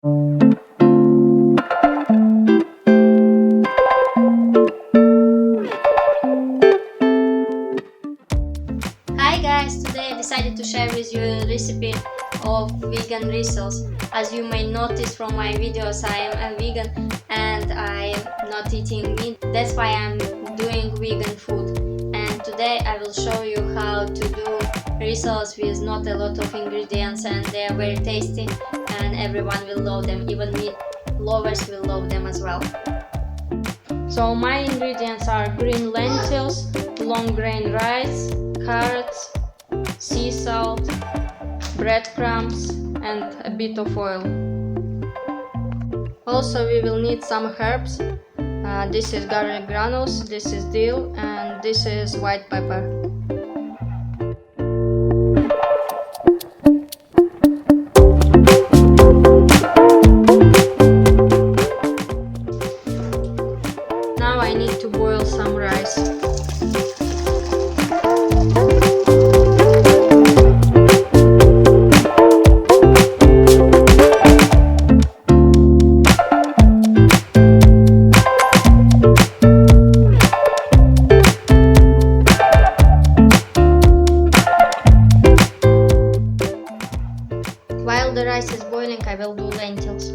Hi guys, today I decided to share with you a recipe of vegan rissoles. As you may notice from my videos, I am a vegan and I am not eating meat. That's why I'm doing vegan food. And today I will show you how to do rissoles with not a lot of ingredients, and they are very tasty and everyone will love them. Even meat lovers will love them as well. So my ingredients are green lentils, long grain rice, carrots, sea salt, breadcrumbs and a bit of oil. Also we will need some herbs. This is garlic granules, this is dill, and this is white pepper. Now I need to boil some rice. While the rice is boiling, I will do lentils.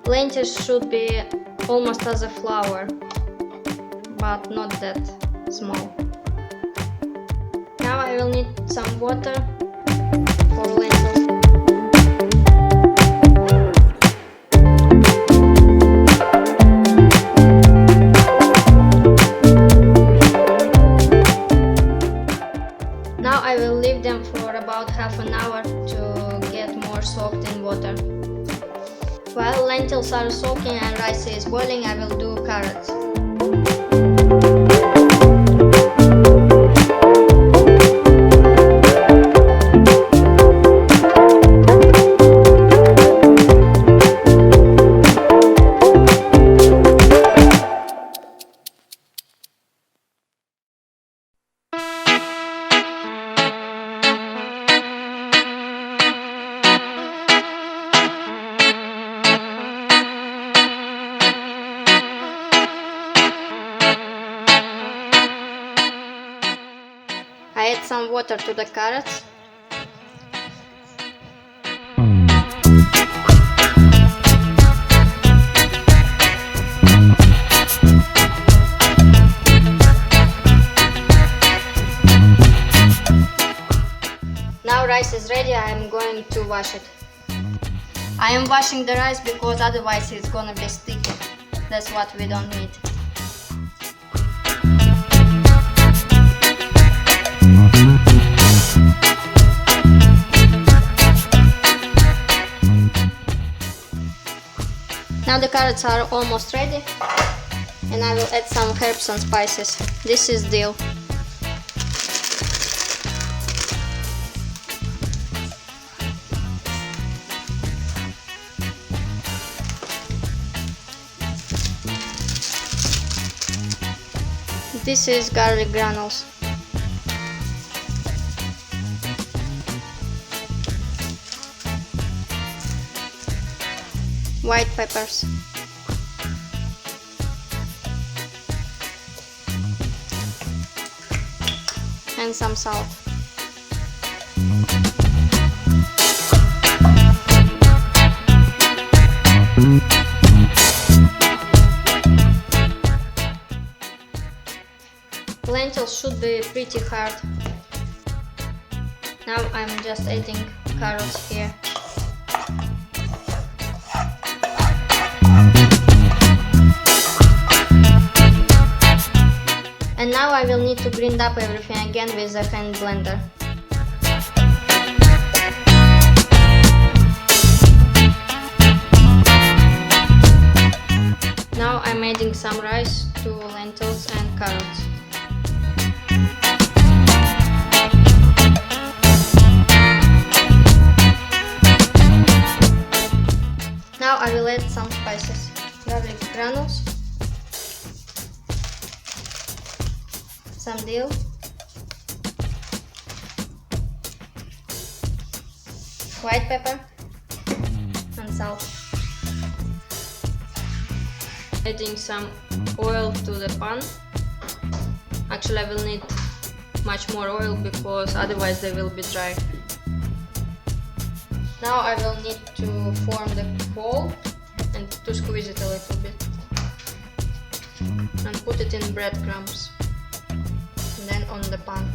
Lentils should be almost as a flour, but not that small. Now I will need some water for lentils. Now I will leave them for about half an hour to get more soaked in water. While lentils are soaking and rice is boiling, I will do carrots. I add some water to the carrots. Now rice is ready, I am going to wash it. I am washing the rice because otherwise it's gonna be sticky. That's what we don't need. Now the carrots are almost ready, and I will add some herbs and spices. This is dill. This is garlic granules. White peppers. And some salt. Lentils should be pretty hard. Now I'm just adding carrots here. And now I will need to grind up everything again with a hand blender. I'm adding some rice to lentils and carrots. Now I will add some spices, garlic granules, some dill, white pepper and salt. Adding some oil to the pan. Actually, I will need much more oil because otherwise they will be dry. Now I will need to form the ball and to squeeze it a little bit and put it in breadcrumbs and then on the pan.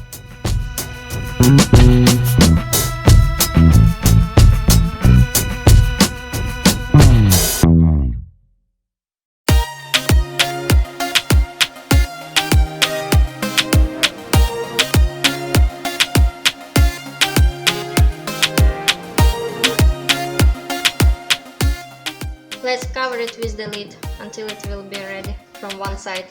Let's cover it with the lid until it will be ready from one side.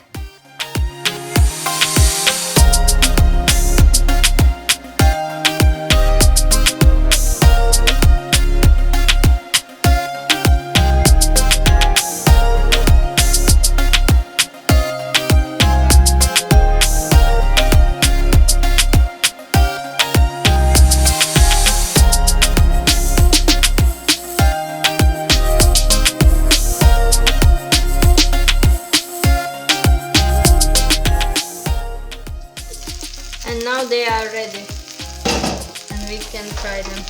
And now they are ready and we can fry them.